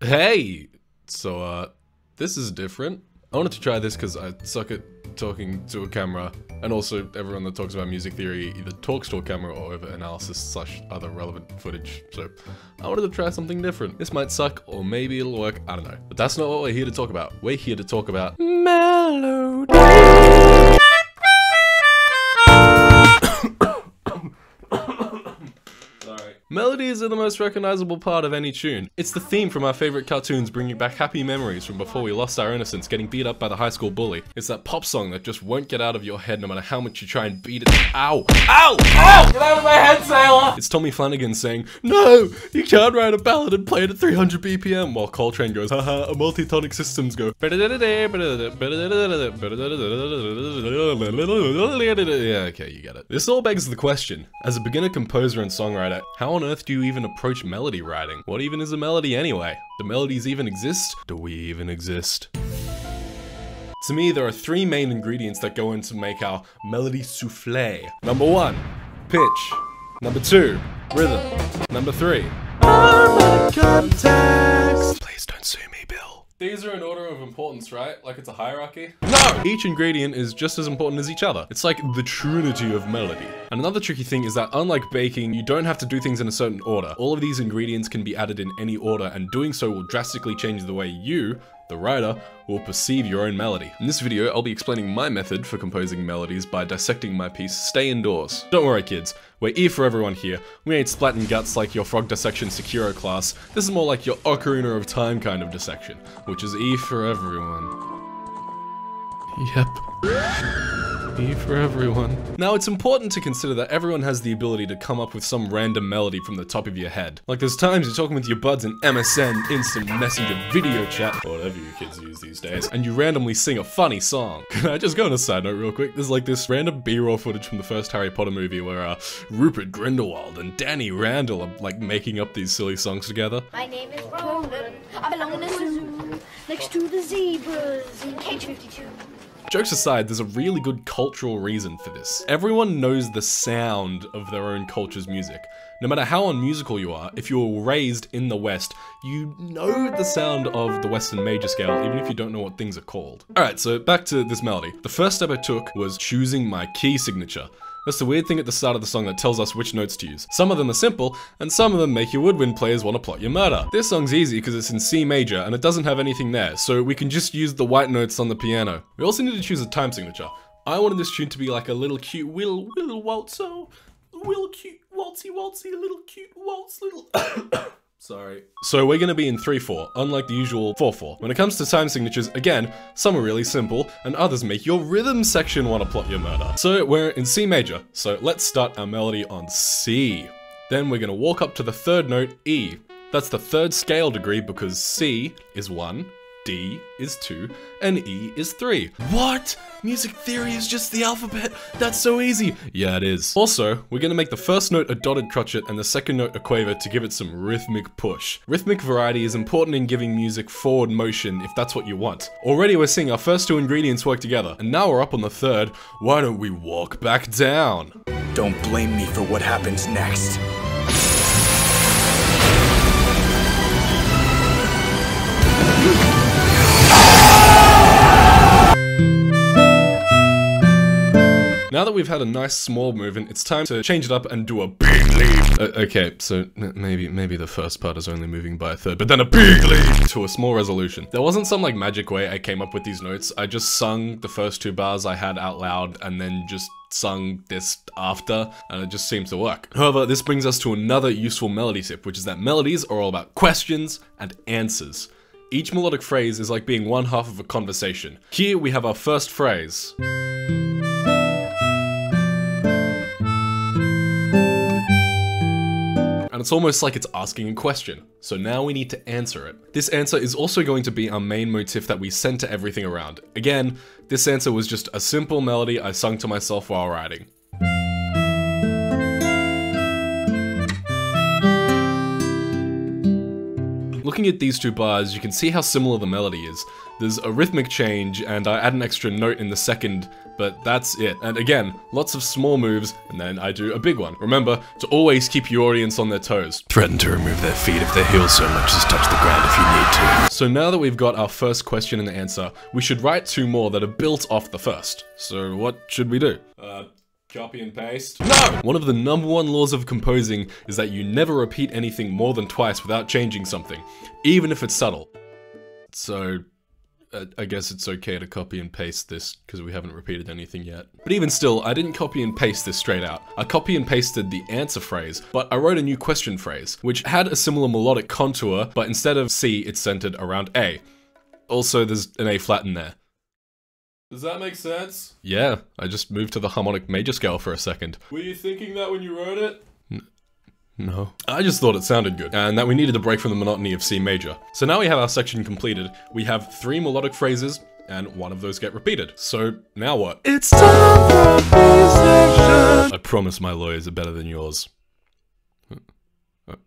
Hey! So, this is different. I wanted to try this because I suck at talking to a camera, and also everyone that talks about music theory either talks to a camera or over analysis / other relevant footage, so I wanted to try something different. This might suck, or maybe it'll work, I don't know. But that's not what we're here to talk about. We're here to talk about melodies. Melodies are the most recognizable part of any tune. It's the theme from our favorite cartoons, bringing back happy memories from before we lost our innocence, getting beat up by the high school bully. It's that pop song that just won't get out of your head no matter how much you try and beat it. Ow! Ow! Ow! Get out of my head, Sailor! It's Tommy Flanagan saying, "No! You can't write a ballad and play it at 300 BPM, while Coltrane goes, haha, a multi-tonic systems go. Yeah, okay, you get it. This all begs the question, as a beginner composer and songwriter, how on earth do you even approach melody writing? What even is a melody anyway? Do melodies even exist? Do we even exist? To me, there are three main ingredients that go in to make our melody souffle. Number 1, pitch. Number 2, rhythm. Number 3, context. Please don't sue me, Bill. These are in order of importance, right? Like it's a hierarchy? No! Each ingredient is just as important as each other. It's like the trinity of melody. And another tricky thing is that unlike baking, you don't have to do things in a certain order. All of these ingredients can be added in any order, and doing so will drastically change the way you, the writer, will perceive your own melody. In this video, I'll be explaining my method for composing melodies by dissecting my piece Stay Indoors. Don't worry kids, we're E for everyone here. We ain't splatting guts like your frog dissection Sekiro class. This is more like your Ocarina of Time kind of dissection, which is E for everyone. Yep. E for everyone. Now, it's important to consider that everyone has the ability to come up with some random melody from the top of your head. Like there's times you're talking with your buds in MSN, Instant Messenger, video chat, or whatever you kids use these days, and you randomly sing a funny song. Can I just go on a side note real quick? There's like this random B-roll footage from the first Harry Potter movie where Rupert Grindelwald and Danny Randall are like making up these silly songs together. My name is Roland. I belong in a zoo next to the zebras in cage 52. Jokes aside, there's a really good cultural reason for this. Everyone knows the sound of their own culture's music. No matter how unmusical you are, if you were raised in the West, you know the sound of the Western major scale, even if you don't know what things are called. Alright, so back to this melody. The first step I took was choosing my key signature. That's the weird thing at the start of the song that tells us which notes to use. Some of them are simple, and some of them make your woodwind players want to plot your murder. This song's easy because it's in C major, and it doesn't have anything there, so we can just use the white notes on the piano. We also need to choose a time signature. I wanted this tune to be like a little cute little waltzo, little cute waltzy little cute waltz little Sorry. So we're gonna be in 3/4, unlike the usual 4/4. When it comes to time signatures, again, some are really simple, and others make your rhythm section want to plot your murder. So we're in C major, so let's start our melody on C. Then we're gonna walk up to the third note, E. That's the third scale degree because C is 1, D is 2, and E is 3. What? Music theory is just the alphabet? That's so easy. Yeah, it is. Also, we're gonna make the first note a dotted crotchet and the second note a quaver to give it some rhythmic push. Rhythmic variety is important in giving music forward motion if that's what you want. Already we're seeing our first two ingredients work together, and now we're up on the third. Why don't we walk back down? Don't blame me for what happens next. Now that we've had a nice small movement, it's time to change it up and do a big leap. Okay, so maybe the first part is only moving by a third, but then a big leap to a small resolution. There wasn't some like magic way I came up with these notes. I just sung the first 2 bars I had out loud and then just sung this after, and it just seems to work. However, this brings us to another useful melody tip, which is that melodies are all about questions and answers. Each melodic phrase is like being one half of a conversation. Here we have our first phrase. And it's almost like it's asking a question. So now we need to answer it. This answer is also going to be our main motif that we center everything around. Again, this answer was just a simple melody I sung to myself while writing. Looking at these 2 bars, you can see how similar the melody is. There's a rhythmic change, and I add an extra note in the second, but that's it. And again, lots of small moves, and then I do a big one. Remember to always keep your audience on their toes. Threaten to remove their feet if their heels so much as touch the ground if you need to. So now that we've got our first question and answer, we should write 2 more that are built off the first. So what should we do? Copy and paste? No! One of the #1 laws of composing is that you never repeat anything more than twice without changing something, even if it's subtle. So, I guess it's okay to copy and paste this because we haven't repeated anything yet. But even still, I didn't copy and paste this straight out. I copy and pasted the answer phrase, but I wrote a new question phrase, which had a similar melodic contour, but instead of C, it's centered around A. Also, there's an A flat in there. Does that make sense? Yeah, I just moved to the harmonic major scale for a second. Were you thinking that when you wrote it? No. I just thought it sounded good, and that we needed a break from the monotony of C major. So now we have our section completed, we have 3 melodic phrases, and 1 of those get repeated. So, now what? It's time for a B section! I promise my lawyers are better than yours.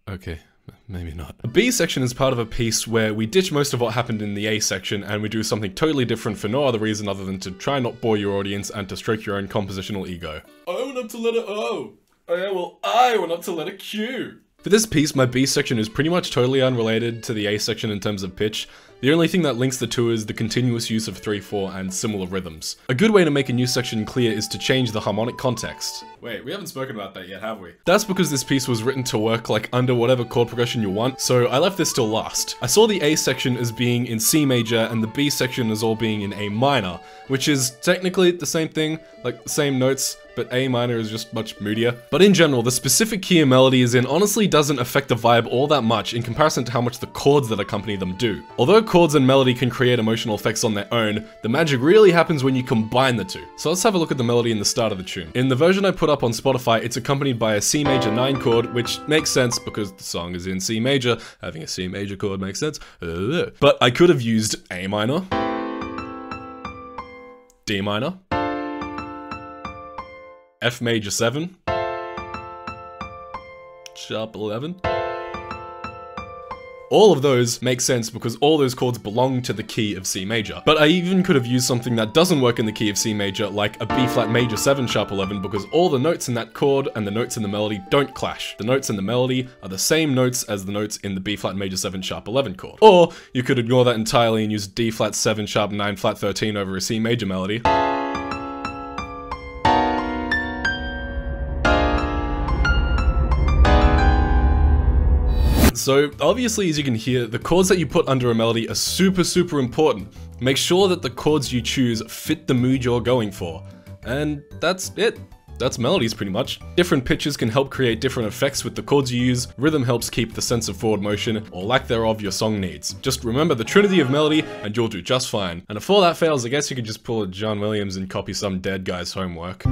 Okay, maybe not. A B section is part of a piece where we ditch most of what happened in the A section, and we do something totally different for no other reason other than to try not bore your audience and to stroke your own compositional ego. I went up to letter O! Oh yeah, well, I went up to letter Q. For this piece, my B section is pretty much totally unrelated to the A section in terms of pitch. The only thing that links the two is the continuous use of 3/4 and similar rhythms. A good way to make a new section clear is to change the harmonic context. Wait, we haven't spoken about that yet, have we? That's because this piece was written to work like under whatever chord progression you want, so I left this till last. I saw the A section as being in C major and the B section as all being in A minor, which is technically the same thing, like the same notes, but A minor is just much moodier. But in general, the specific key a melody is in honestly doesn't affect the vibe all that much in comparison to how much the chords that accompany them do. Although chords and melody can create emotional effects on their own, the magic really happens when you combine the two. So let's have a look at the melody in the start of the tune. In the version I put up on Spotify, it's accompanied by a C major 9 chord, which makes sense because the song is in C major. Having a C major chord makes sense. But I could have used A minor, D minor, F major 7, sharp 11. All of those make sense because all those chords belong to the key of C major. But I even could have used something that doesn't work in the key of C major, like a B flat major 7 sharp 11, because all the notes in that chord and the notes in the melody don't clash. The notes in the melody are the same notes as the notes in the B flat major 7 sharp 11 chord. Or you could ignore that entirely and use D flat 7 sharp 9 flat 13 over a C major melody. So obviously, as you can hear, the chords that you put under a melody are super important. Make sure that the chords you choose fit the mood you're going for. And that's it. That's melodies pretty much. Different pitches can help create different effects with the chords you use. Rhythm helps keep the sense of forward motion, or lack thereof, your song needs. Just remember the trinity of melody and you'll do just fine. And if all that fails, I guess you could just pull a John Williams and copy some dead guy's homework.